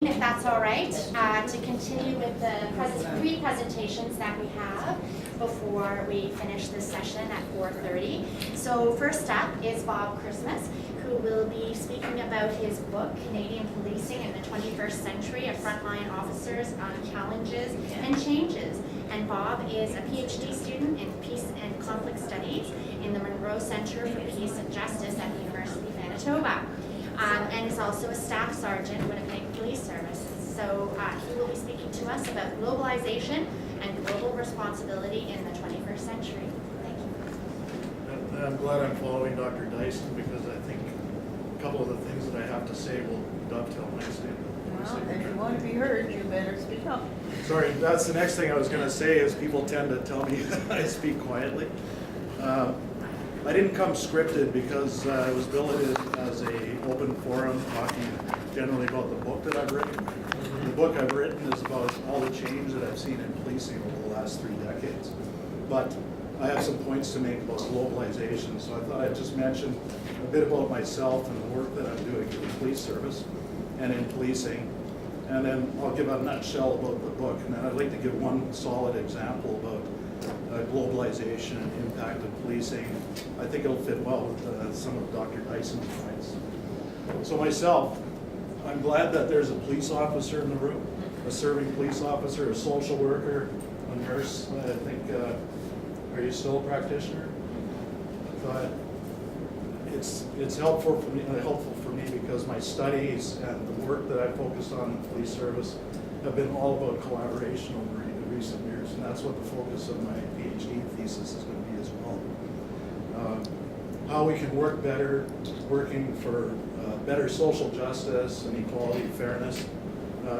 If that's all right, to continue with the three presentations that we have before we finish this session at 4:30. So first up is Bob Chrismas, who will be speaking about his book, Canadian Policing in the 21st Century, A Frontline Officers on Challenges and Changes. And Bob is a PhD student in Peace and Conflict Studies in the Munro Centre for Peace and Justice at the University of Manitoba. And is also a staff sergeant at Winnipeg Police Services. So he will be speaking to us about globalization and global responsibility in the 21st century. Thank you. I'm glad I'm following Dr. Dyson because I think a couple of the things that I have to say will dovetail nicely. Well, if you want to be heard, you better speak up. Sorry, that's the next thing I was going to say is people tend to tell me I speak quietly. I didn't come scripted because I was billeted as an open forum talking generally about the book that I've written. The book I've written is about all the change that I've seen in policing over the last 3 decades. But I have some points to make about globalization, so I thought I'd just mention a bit about myself and the work that I'm doing in the police service and in policing. And then I'll give a nutshell about the book, and then I'd like to give one solid example about globalization and impact of policing. I think it'll fit well with some of Dr. Dyson's points. So myself, I'm glad that there's a police officer in the room, a serving police officer, a social worker, a nurse. I think, are you still a practitioner? But it's helpful for me because my studies and the work that I focused on in the police service have been all about collaboration over recent years, and that's what the focus of my PhD thesis is going to be as well. How we can work better, working for better social justice and equality, fairness,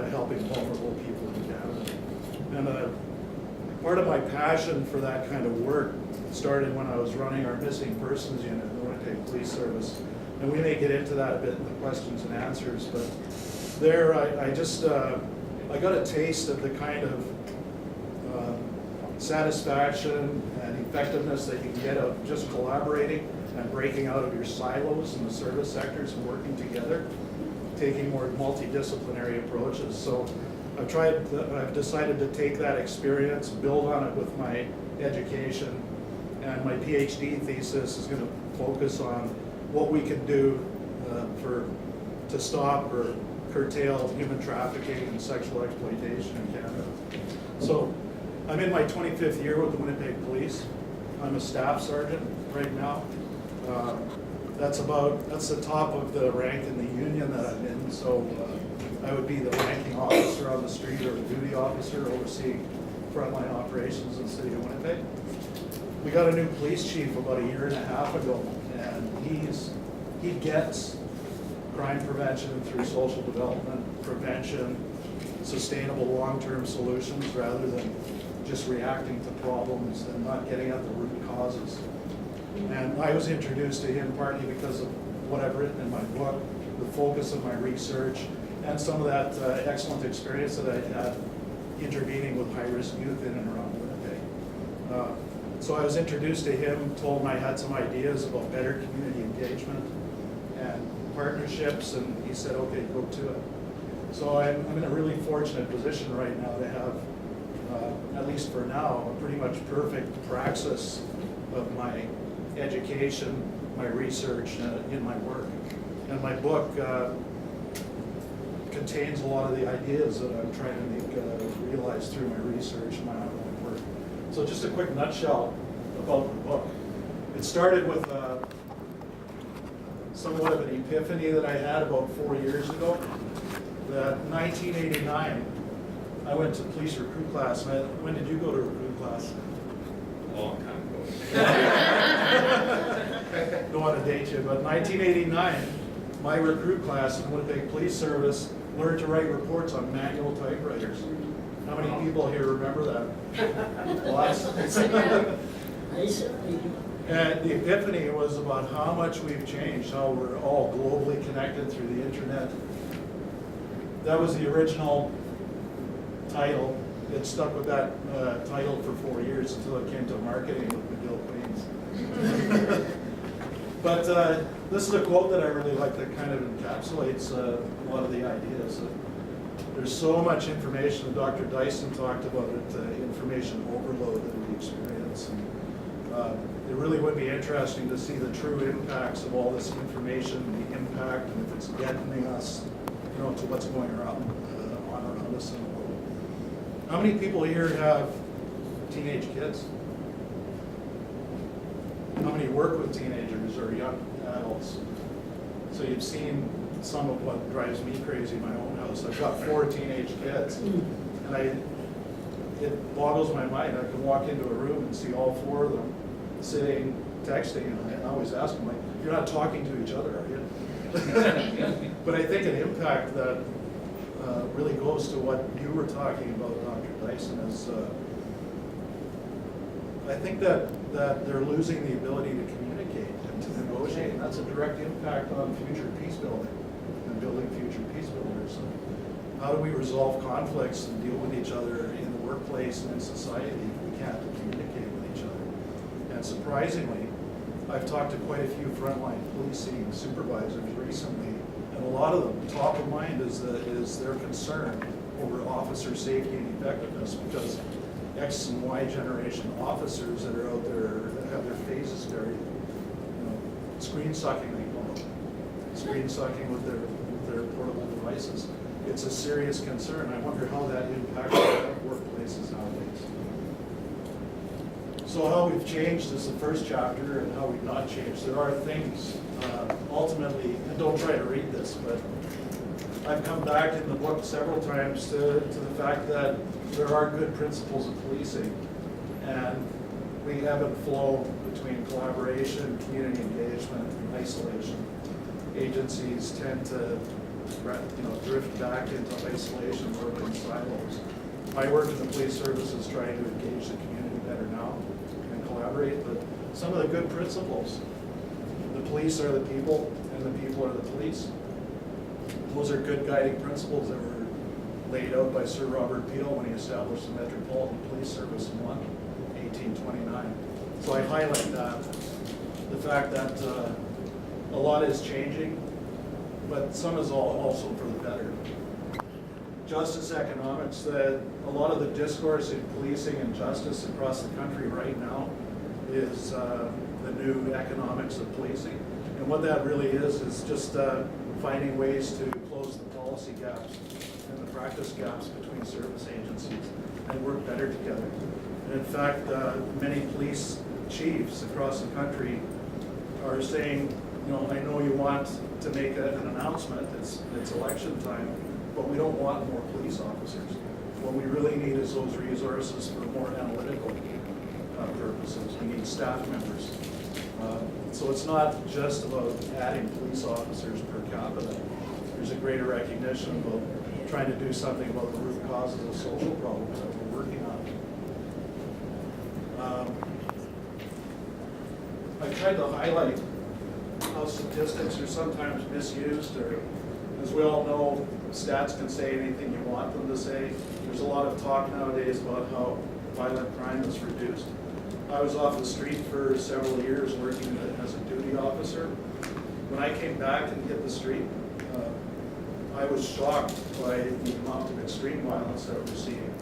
helping vulnerable people in Canada. And part of my passion for that kind of work started when I was running our missing persons unit in the Winnipeg Police Service. And we may get into that a bit in the questions and answers, but there I got a taste of the kind of satisfaction and effectiveness that you can get out of just collaborating and breaking out of your silos in the service sectors and working together, taking more multidisciplinary approaches. So I've decided to take that experience, build on it with my education, and my PhD thesis is going to focus on what we can do to stop or curtail human trafficking and sexual exploitation in Canada. So I'm in my 25th year with the Winnipeg Police. I'm a staff sergeant right now. That's the top of the rank in the union that I'm in. So I would be the ranking officer on the street or the duty officer overseeing frontline operations in the city of Winnipeg. We got a new police chief about 1.5 years ago, and he gets crime prevention through social development, prevention, sustainable long-term solutions rather than just reacting to problems and not getting at the root causes. And I was introduced to him partly because of what I've written in my book, the focus of my research, and some of that excellent experience that I had intervening with high-risk youth in and around Winnipeg. So I was introduced to him, told him I had some ideas about better community engagement and partnerships, and he said, okay, go to it. So I'm in a really fortunate position right now to have, at least for now, a pretty much perfect praxis of my education, my research in my work. And my book contains a lot of the ideas that I'm trying to make realize through my research and my ongoing work. So just a quick nutshell about the book. It started with somewhat of an epiphany that I had about 4 years ago. That in 1989, I went to police recruit class. When did you go to recruit class? A long time ago. Don't want to date you, but 1989, my recruit class in Winnipeg Police Service learned to write reports on manual typewriters. How many people here remember that? Lots. And the epiphany was about how much we've changed, how we're all globally connected through the internet. That was the original title. It stuck with that title for 4 years until it came to marketing with McGill-Queens. But this is a quote that I really like that kind of encapsulates a lot of the ideas. there's so much information, and Dr. Dyson talked about it, information overload that we experience. And, it really would be interesting to see the true impacts of all this information, the impact, and if it's deadening us, you know, to what's going around us in the world. How many people here have teenage kids? How many work with teenagers or young adults? So you've seen some of what drives me crazy in my own house. I've got 4 teenage kids, and it boggles my mind. I can walk into a room and see all 4 of them sitting, texting, and I always ask them, like, you're not talking to each other, are you? But I think an impact that really goes to what you were talking about, Dr. Dyson, is I think that they're losing the ability to communicate and to negotiate, and that's a direct impact on future peace building and building future peace builders. And how do we resolve conflicts and deal with each other in the workplace and in society if we can't communicate with each other? And surprisingly, I've talked to quite a few frontline policing supervisors recently, and a lot of them, top of mind is their concern over officer safety and effectiveness, because X and Y generation officers that are out there that have their faces very, you know, screen sucking, they call it, screen sucking with their portable devices. It's a serious concern. I wonder how that impacts workplaces nowadays. So how we've changed is the first chapter, and how we've not changed. There are things, ultimately, and don't try to read this, but I've come back in the book several times to the fact that there are good principles of policing, and we ebb and flow between collaboration, community engagement, and isolation. Agencies tend to, you know, drift back into isolation, work in silos. My work in the police service is trying to engage the community better now and collaborate, but some of the good principles, the police are the people and the people are the police. Those are good guiding principles that were laid out by Sir Robert Peel when he established the Metropolitan Police Service in London, 1829. So I highlight that, the fact that a lot is changing, but some is also for the better. Justice economics, a lot of the discourse in policing and justice across the country right now is the new economics of policing. And what that really is just finding ways to close the policy gaps and the practice gaps between service agencies and work better together. And in fact, many police chiefs across the country are saying, you know, I know you want to make an announcement, it's election time, but we don't want more police officers. What we really need is those resources for more analytical purposes. We need staff members. So it's not just about adding police officers per capita. There's a greater recognition about trying to do something about the root causes of social problems that we're working on. I tried to highlight how statistics are sometimes misused, or, as we all know, stats can say anything you want them to say. There's a lot of talk nowadays about how violent crime is reduced. I was off the street for several years working as a duty officer. When I came back and hit the street, I was shocked by the amount of extreme violence that we're seeing.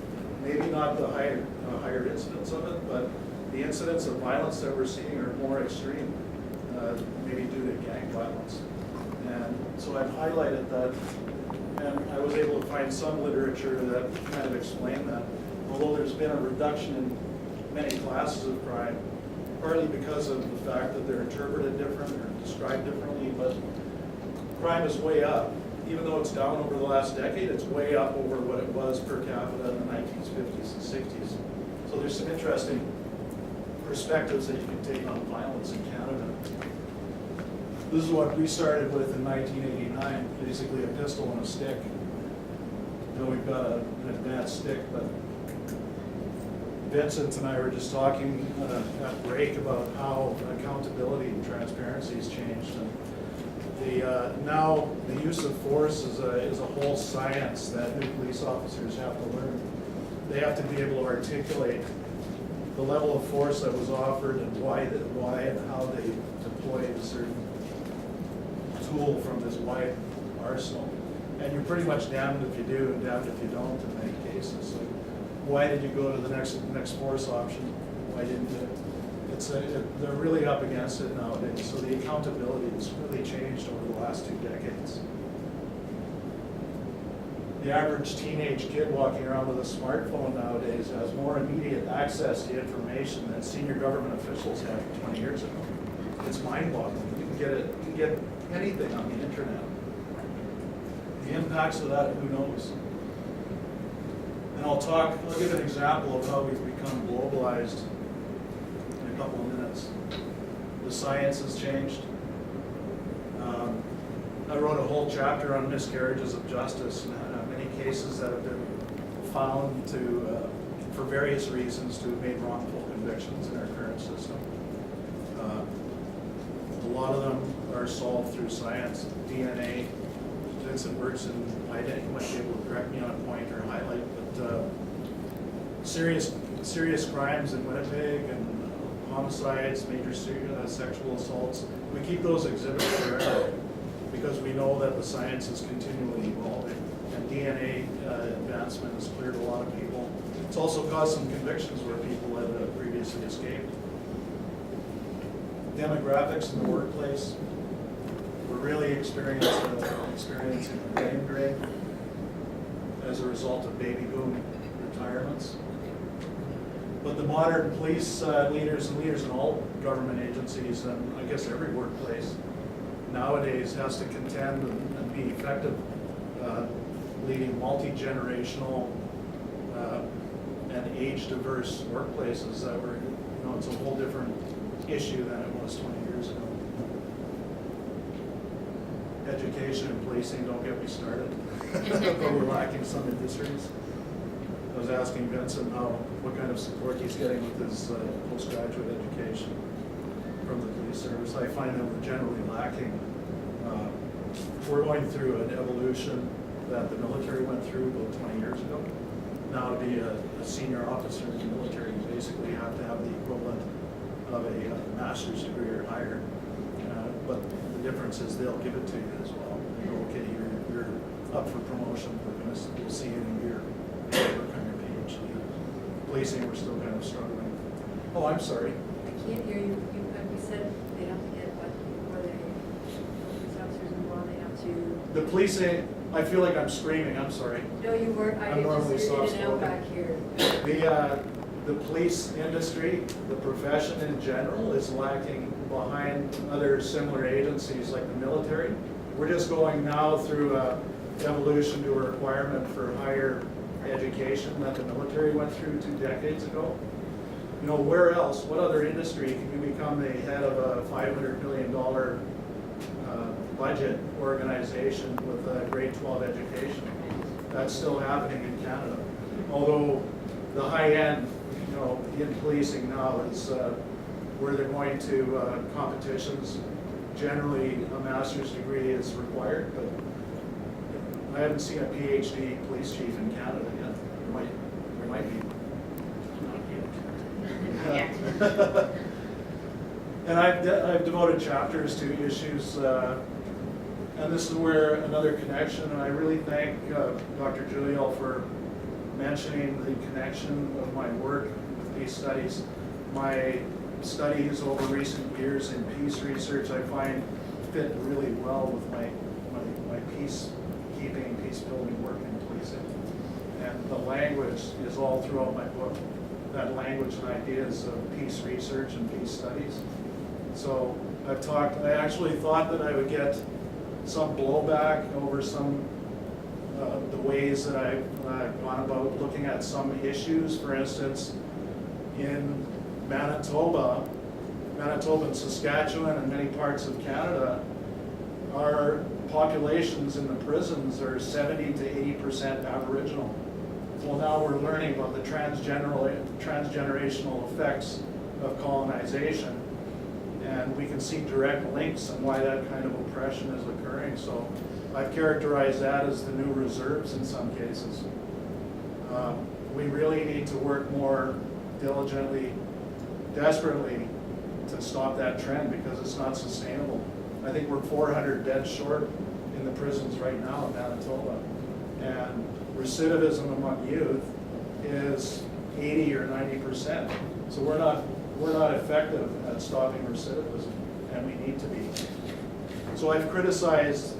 Maybe not the higher incidence of it, but the incidents of violence that we're seeing are more extreme, maybe due to gang violence. And so I've highlighted that, and I was able to find some literature that kind of explained that. Although there's been a reduction in many classes of crime, partly because of the fact that they're interpreted different or described differently, but crime is way up. Even though it's down over the last decade, it's way up over what it was per capita in the 1950s and 60s. So there's some interesting perspectives that you can take on violence in Canada. This is what we started with in 1989, basically a pistol and a stick. Now we've got an advanced stick, but Vincent and I were just talking at break about how accountability and transparency has changed. And now the use of force is a whole science that new police officers have to learn. They have to be able to articulate the level of force that was offered and why and how they deployed a certain tool from this wide arsenal. And you're pretty much damned if you do and damned if you don't in many cases. So why did you go to the next force option? Why didn't you? They're really up against it nowadays. So the accountability has really changed over the last 2 decades. The average teenage kid walking around with a smartphone nowadays has more immediate access to information than senior government officials had 20 years ago. It's mind-boggling. You can get anything on the internet. The impacts of that, who knows? And I'll give an example of how we've become globalized in a couple of minutes. The science has changed. I wrote a whole chapter on miscarriages of justice and many cases that have been found to, for various reasons, to have made wrongful convictions in our current system. A lot of them are solved through science, DNA. Vincent works in identity, might be able to correct me on a point or highlight, but serious crimes in Winnipeg and homicides, major sexual assaults, we keep those exhibits forever because we know that the science is continually evolving, and DNA advancement has cleared a lot of people. It's also caused some convictions where people had previously escaped. Demographics in the workplace. We're really experiencing a brain drain as a result of baby boom retirements. But the modern police leaders in all government agencies, and I guess every workplace nowadays, has to contend and be effective leading multi-generational and age-diverse workplaces that were, it's a whole different issue than it was 20 years ago. Education and policing, don't get me started. But we're lacking some industries. I was asking Vincent what kind of support he's getting with his postgraduate education from the police service. I find that we're generally lacking. We're going through an evolution that the military went through about 20 years ago. Now, to be a senior officer in the military, you basically have to have the equivalent of a master's degree or higher. But the difference is they'll give it to you as well. They go, okay, you're up for promotion. We'll see you in a year. Work on your PhD. Policing, we're still kind of struggling. Oh, I'm sorry. I can't hear you. You said they have to get what before police officers involved, they have to. The policing, I feel like I'm screaming. I'm sorry. No, you weren't. I I'm normally just heard it soft-spoken. back here. The police industry, the profession in general, is lacking behind other similar agencies like the military. We're just going now through evolution to a requirement for higher education that the military went through 2 decades ago. Where else, what other industry can you become the head of a $500 million budget organization with a grade 12 education? That's still happening in Canada. Although the high end, in policing now is where they're going to competitions. Generally, a master's degree is required, but I haven't seen a PhD police chief in Canada yet. There might be. And I've devoted chapters to issues, and this is where another connection, and I really thank Dr. Juliel for mentioning the connection of my work with peace studies. My studies over recent years in peace research I find fit really well with my peacekeeping, peace building work in policing. And the language is all throughout my book, that language and ideas of peace research and peace studies. So I actually thought that I would get some blowback over some the ways that I've gone about looking at some issues. For instance, in Manitoba and Saskatchewan and many parts of Canada, our populations in the prisons are 70 to 80% Aboriginal. Well, now we're learning about the transgenerational effects of colonization, and we can see direct links on why that kind of oppression is occurring. So I've characterized that as the new reserves in some cases. We really need to work more diligently, desperately, to stop that trend because it's not sustainable. I think we're 400 dead short in in the prisons right now in Manitoba. And recidivism among youth is 80 or 90%. So we're not effective at stopping recidivism, and we need to be. So I've criticized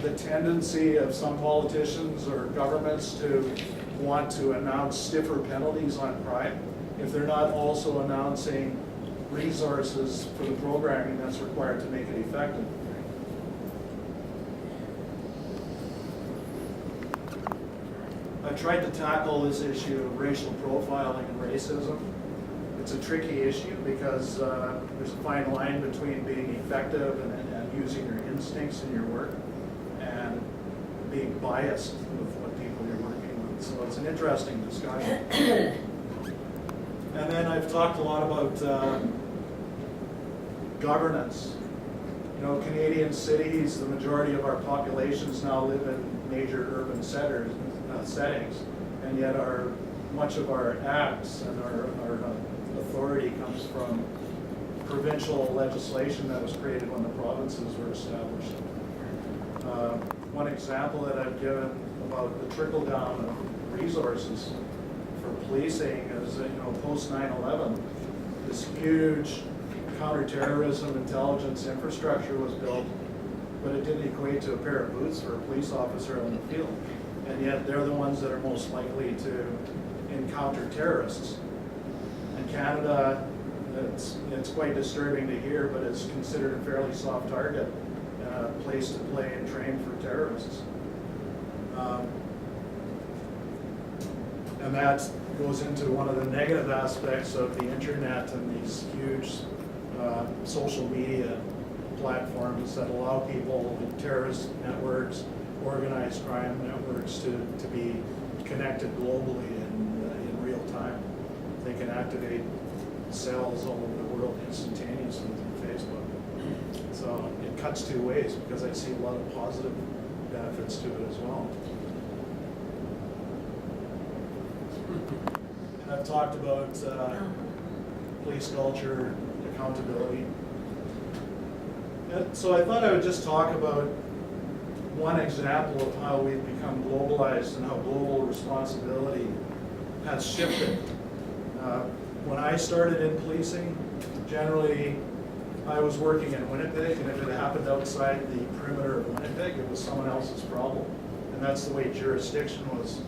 the tendency of some politicians or governments to want to announce stiffer penalties on crime if they're not also announcing resources for the programming that's required to make it effective. I've tried to tackle this issue of racial profiling and racism. It's a tricky issue because there's a fine line between being effective and using your instincts in your work and being biased with what people you're working with. So it's an interesting discussion. And then I've talked a lot about governance. You know, Canadian cities, the majority of our populations now live in major urban settings, and yet much of our acts and our authority comes from provincial legislation that was created when the provinces were established. One example that I've given about the trickle down of resources for policing is, post 9/11, this huge counterterrorism intelligence infrastructure was built, but it didn't equate to a pair of boots for a police officer in the field. And yet they're the ones that are most likely to encounter terrorists. In Canada, it's quite disturbing to hear, but it's considered a fairly soft target, a place to play and train for terrorists. And that goes into one of the negative aspects of the internet and these huge social media platforms that allow people in terrorist networks, organized crime networks to be connected globally in real time. They can activate cells all over the world instantaneously through Facebook. So it cuts two ways because I see a lot of positive benefits to it as well. And I've talked about police culture, accountability. So I thought I would just talk about one example of how we've become globalized and how global responsibility has shifted. When I started in policing, generally I was working in Winnipeg, and if it happened outside the perimeter of Winnipeg, it was someone else's problem. And that's the way jurisdiction was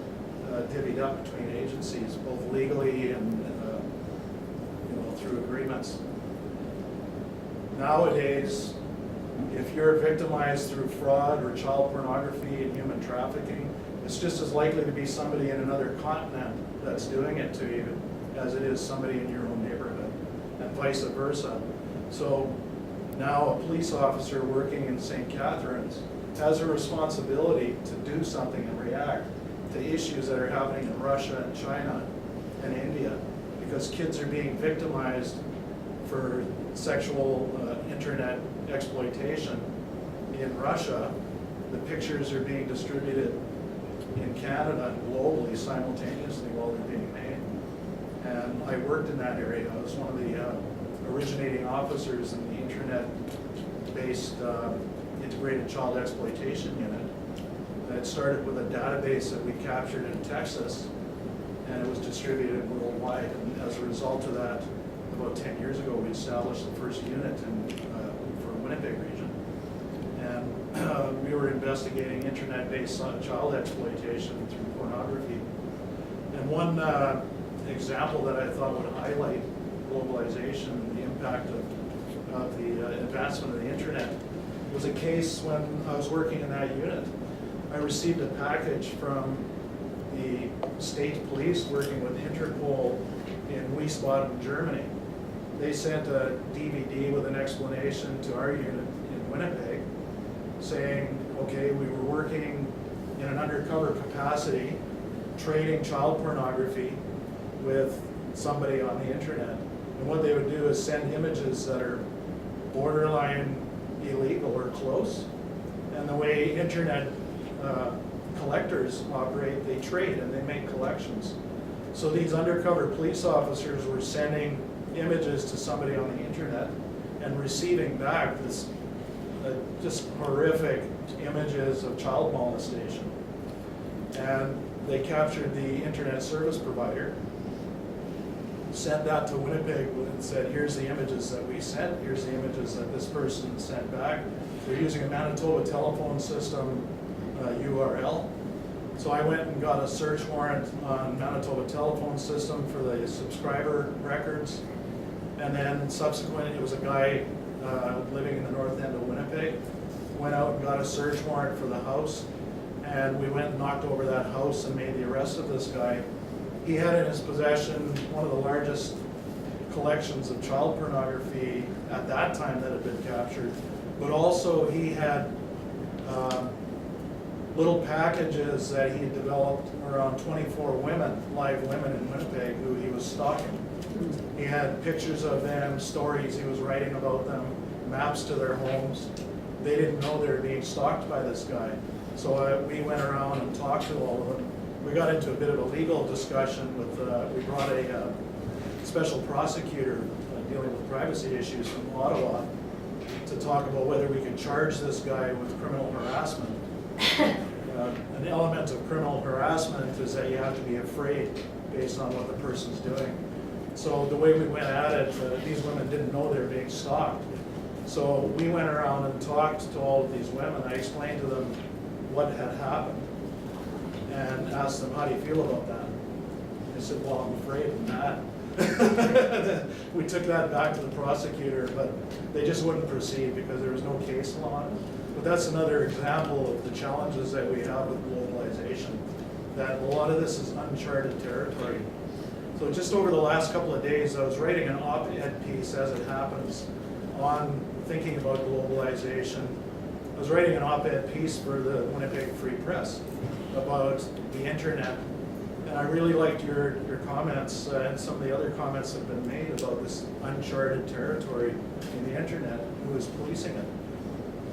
divvied up between agencies, both legally and through agreements. Nowadays, if you're victimized through fraud or child pornography and human trafficking, it's just as likely to be somebody in another continent that's doing it to you as it is somebody in your own neighborhood, and vice versa. So now a police officer working in St. Catharines has a responsibility to do something and react to issues that are happening in Russia and China and India, because kids are being victimized for sexual internet exploitation in Russia. The pictures are being distributed in Canada and globally simultaneously while they're being made. And I worked in that area. I was one of the originating officers in the internet-based integrated child exploitation unit. That started with a database that we captured in Texas, and it was distributed worldwide. And as a result of that, about 10 years ago, we established the first unit for Winnipeg region. And we were investigating internet-based child exploitation through pornography. And one example that I thought would highlight globalization and the impact of the advancement of the internet was a case when I was working in that unit. I received a package from the state police working with Interpol in Wiesbaden, Germany. They sent a DVD with an explanation to our unit in Winnipeg saying, okay, we were working in an undercover capacity, trading child pornography with somebody on the internet. And what they would do is send images that are borderline illegal or close. And the way internet collectors operate, they trade and they make collections. So these undercover police officers were sending images to somebody on the internet and receiving back this just horrific images of child molestation. And they captured the internet service provider, sent that to Winnipeg and said, here's the images that we sent, here's the images that this person sent back. They're using a Manitoba telephone system URL. So I went and got a search warrant on Manitoba telephone system for the subscriber records. And then subsequently, it was a guy living in the north end of Winnipeg. Went out and got a search warrant for the house. And we went and knocked over that house and made the arrest of this guy. He had in his possession one of the largest collections of child pornography at that time that had been captured. But also he had little packages that he had developed around 24 women, live women in Winnipeg who he was stalking. He had pictures of them, stories he was writing about them, maps to their homes. They didn't know they were being stalked by this guy. So we went around and talked to all of them. We got into a bit of a legal discussion with, we brought a special prosecutor dealing with privacy issues from Ottawa to talk about whether we could charge this guy with criminal harassment. An element of criminal harassment is that you have to be afraid based on what the person's doing. So the way we went at it, these women didn't know they were being stalked. So we went around and talked to all of these women. I explained to them what had happened and asked them, how do you feel about that? They said, well, I'm afraid of that. We took that back to the prosecutor, but they just wouldn't proceed because there was no case law on it. But that's another example of the challenges that we have with globalization, that a lot of this is uncharted territory. So just over the last couple of days, I was writing an op-ed piece, as it happens, on thinking about globalization. I was writing an op-ed piece for the Winnipeg Free Press about the internet. And I really liked your comments and some of the other comments that have been made about this uncharted territory in the internet, who is policing it.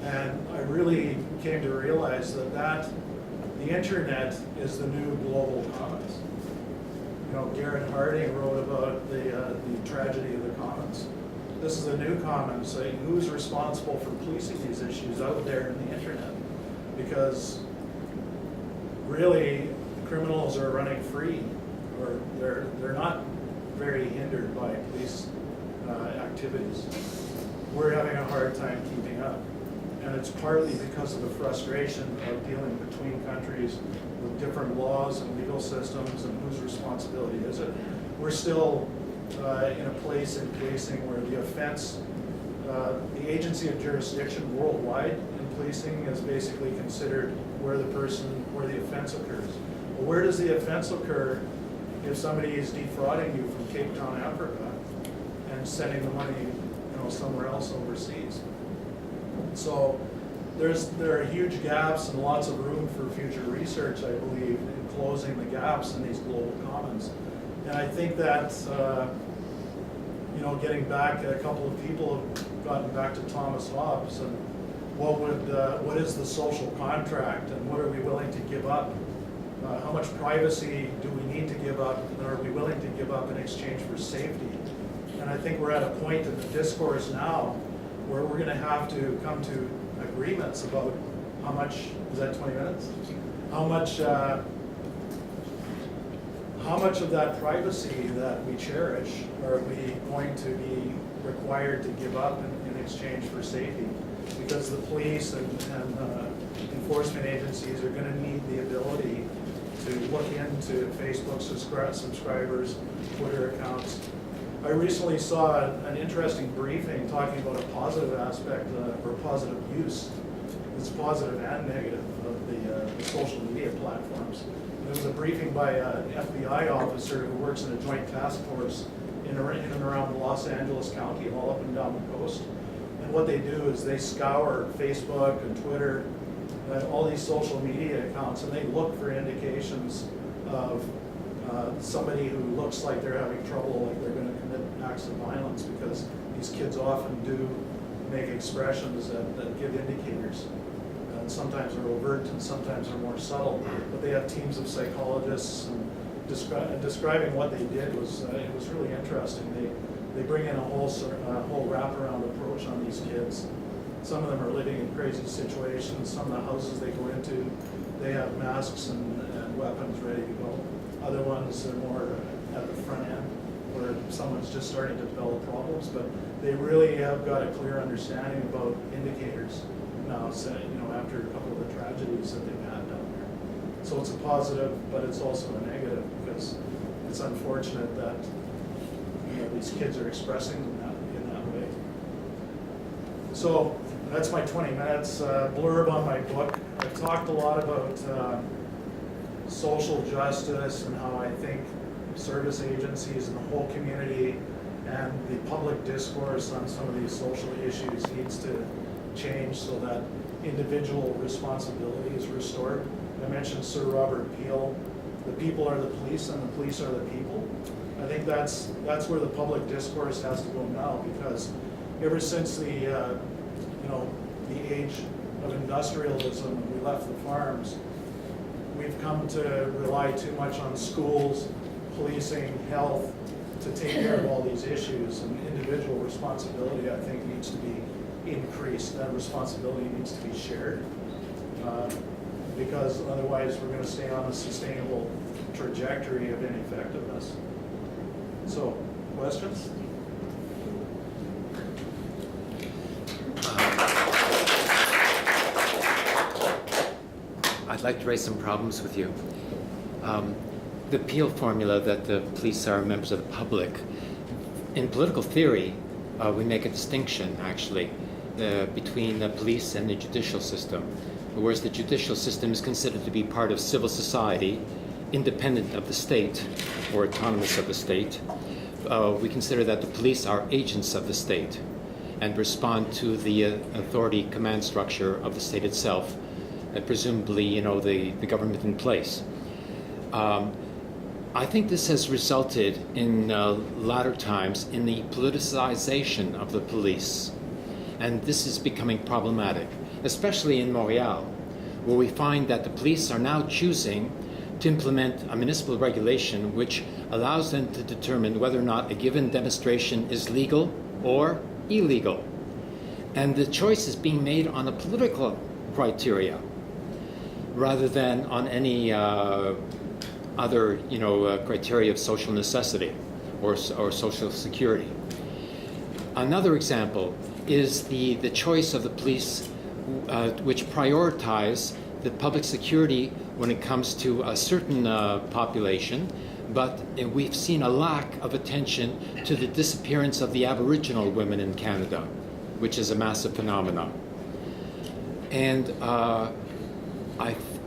And I really came to realize that the internet is the new global commons. You know, Garrett Harding wrote about the tragedy of the commons. This is a new commons. Who's responsible for policing these issues out there in the internet? Because really, criminals are running free, or they're not very hindered by police activities. We're having a hard time keeping up. And it's partly because of the frustration of dealing between countries with different laws and legal systems and whose responsibility is it. We're still in a place in policing where the offense, the agency of jurisdiction worldwide in policing is basically considered where the offense occurs. Well, where does the offense occur if somebody is defrauding you from Cape Town, Africa, and sending the money, somewhere else overseas? So there are huge gaps and lots of room for future research, I believe, in closing the gaps in these global commons. And I think that, getting back, a couple of people have gotten back to Thomas Hobbes and what is the social contract and what are we willing to give up? How much privacy do we need to give up, and are we willing to give up in exchange for safety? And I think we're at a point in the discourse now where we're going to have to come to agreements about how much, is that 20 minutes? How much of that privacy that we cherish are we going to be required to give up in exchange for safety? Because the police and enforcement agencies are going to need the ability to look into Facebook subscribers, Twitter accounts. I recently saw an interesting briefing talking about a positive aspect or positive use. It's positive and negative of the social media platforms. There was a briefing by an FBI officer who works in a joint task force in and around Los Angeles County, all up and down the coast. And what they do is they scour Facebook and Twitter, all these social media accounts, and they look for indications of somebody who looks like they're having trouble, like they're going to commit acts of violence, because these kids often do make expressions that give indicators. And sometimes they're overt and sometimes they're more subtle. But they have teams of psychologists, and describing what they did was it was really interesting. They bring in a whole wraparound approach on these kids, Some of them are living in crazy situations. Some of the houses they go into, they have masks and weapons ready to go. Other ones are more at the front end, where someone's just starting to develop problems, but they really have got a clear understanding about indicators now, so, after a couple of the tragedies that they've had down there. So it's a positive, but it's also a negative, because it's unfortunate that these kids are expressing in that way. So that's my 20 minutes blurb on my book. I've talked a lot about social justice and how I think service agencies and the whole community and the public discourse on some of these social issues needs to change so that individual responsibility is restored. I mentioned Sir Robert Peel, the people are the police and the police are the people. I think that's where the public discourse has to go now, because ever since the age of industrialism, and we left the farms, we've come to rely too much on schools, policing, health, to take care of all these issues, and individual responsibility, I think, needs to be increased. That responsibility needs to be shared, because otherwise we're going to stay on a sustainable trajectory of ineffectiveness. So, questions? I'd like to raise some problems with you. The Peel formula that the police are members of the public, in political theory, we make a distinction, actually, between the police and the judicial system. Whereas the judicial system is considered to be part of civil society, independent of the state, or autonomous of the state, we consider that the police are agents of the state and respond to the authority command structure of the state itself, and presumably, the government in place. I think this has resulted in latter times in the politicization of the police, and this is becoming problematic, especially in Montreal, where we find that the police are now choosing to implement a municipal regulation which allows them to determine whether or not a given demonstration is legal or illegal. And the choice is being made on a political criteria rather than on any other criteria of social necessity or social security. Another example is the choice of the police which prioritize the public security when it comes to a certain population, but we've seen a lack of attention to the disappearance of the Aboriginal women in Canada, which is a massive phenomenon. And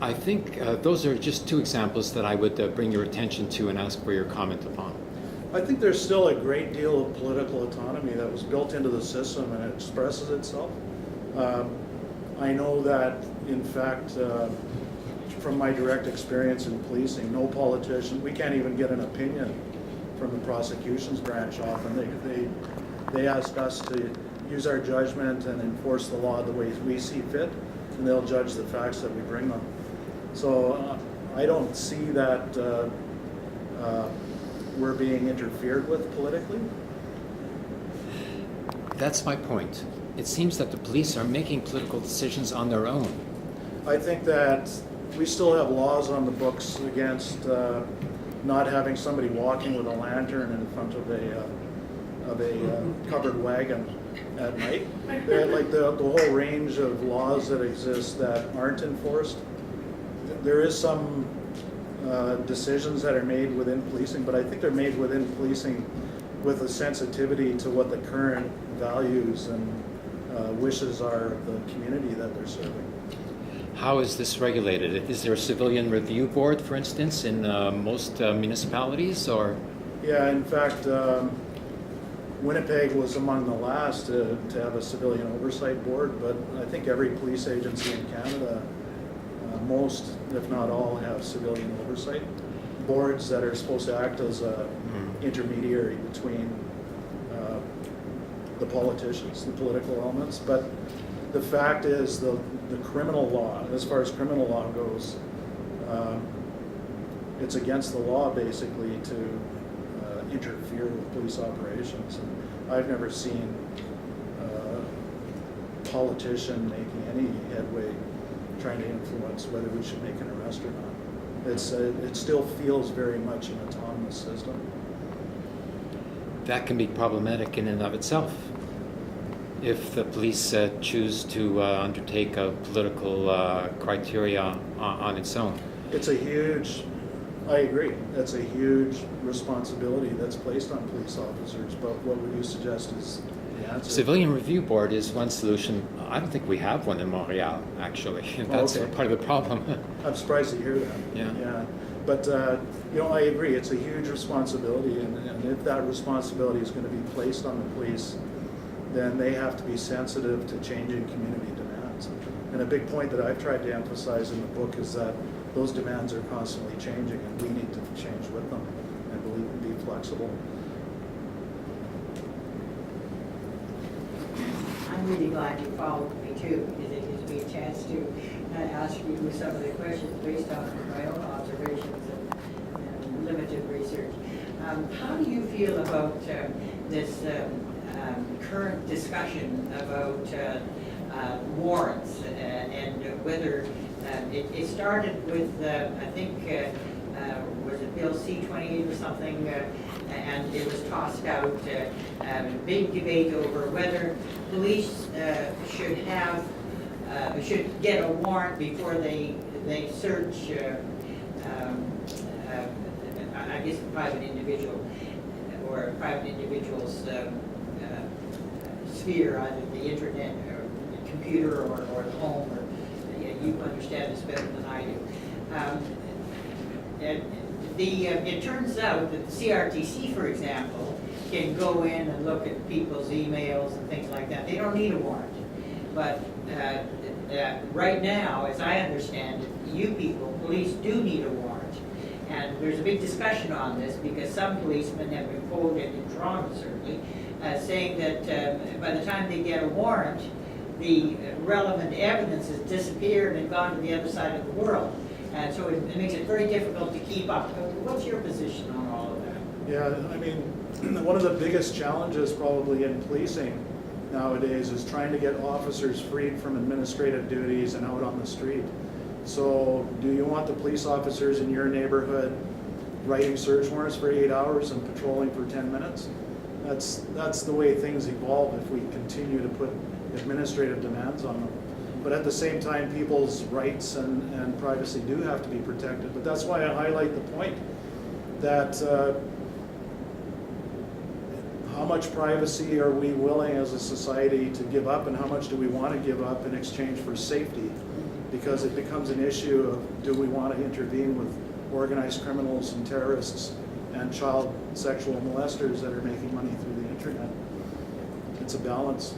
I think those are just two examples that I would bring your attention to and ask for your comment upon. I think there's still a great deal of political autonomy that was built into the system and it expresses itself. I know that, in fact, from my direct experience in policing, no politician, we can't even get an opinion from the prosecution's branch often. They ask us to use our judgment and enforce the law the way we see fit, and they'll judge the facts that we bring them. So I don't see that we're being interfered with politically. That's my point. It seems that the police are making political decisions on their own. I think that we still have laws on the books against not having somebody walking with a lantern in front of a covered wagon at night. Like the whole range of laws that exist that aren't enforced. There is some decisions that are made within policing, but I think they're made within policing with a sensitivity to what the current values and wishes are of the community that they're serving. How is this regulated? Is there a civilian review board, for instance, in most municipalities, or? Yeah, in fact, Winnipeg was among the last to have a civilian oversight board, but I think every police agency in Canada, most, if not all, have civilian oversight boards that are supposed to act as a intermediary between the politicians, the political elements. But the fact is, the criminal law, as far as criminal law goes, it's against the law basically to interfere with police operations. And I've never seen politician making any headway trying to influence whether we should make an arrest or not. It still feels very much an autonomous system. That can be problematic in and of itself. If the police choose to undertake a political criteria on its own. I agree, that's a huge responsibility that's placed on police officers, but what would you suggest is the answer? Civilian Review Board is one solution. I don't think we have one in Montreal, actually. That's okay. part of the problem. I'm surprised to hear that. Yeah. But, I agree, it's a huge responsibility, and if that responsibility is going to be placed on the police, then they have to be sensitive to changing community demands. And a big point that I've tried to emphasize in the book is that those demands are constantly changing, and we need to change with them and be flexible. I'm really glad you followed me too, because it gives me a chance to ask you some of the questions based on my own observations and limited research. How do you feel about this current discussion about warrants and whether it started with, I think, was it Bill C-28 or something, and it was tossed out, big debate over whether police should get a warrant before they search, I guess, a private individual or a private individual's sphere, either the internet or the computer or the home, or you understand this better than I do. It turns out that the CRTC, for example, can go in and look at people's emails and things like that. They don't need a warrant. But right now, as I understand it, you people, police do need a warrant. And there's a big discussion on this because some policemen have been quoted, in Toronto certainly, saying that by the time they get a warrant, the relevant evidence has disappeared and gone to the other side of the world. And so it makes it very difficult to keep up. What's your position on all of that? Yeah, I mean, one of the biggest challenges probably in policing nowadays is trying to get officers freed from administrative duties and out on the street. So do you want the police officers in your neighborhood writing search warrants for 8 hours and patrolling for 10 minutes? That's the way things evolve if we continue to put administrative demands on them. But at the same time, people's rights and privacy do have to be protected. But that's why I highlight the point that how much privacy are we willing as a society to give up, and how much do we want to give up in exchange for safety? Because it becomes an issue of, do we want to intervene with organized criminals and terrorists and child sexual molesters that are making money through the internet? It's a balance.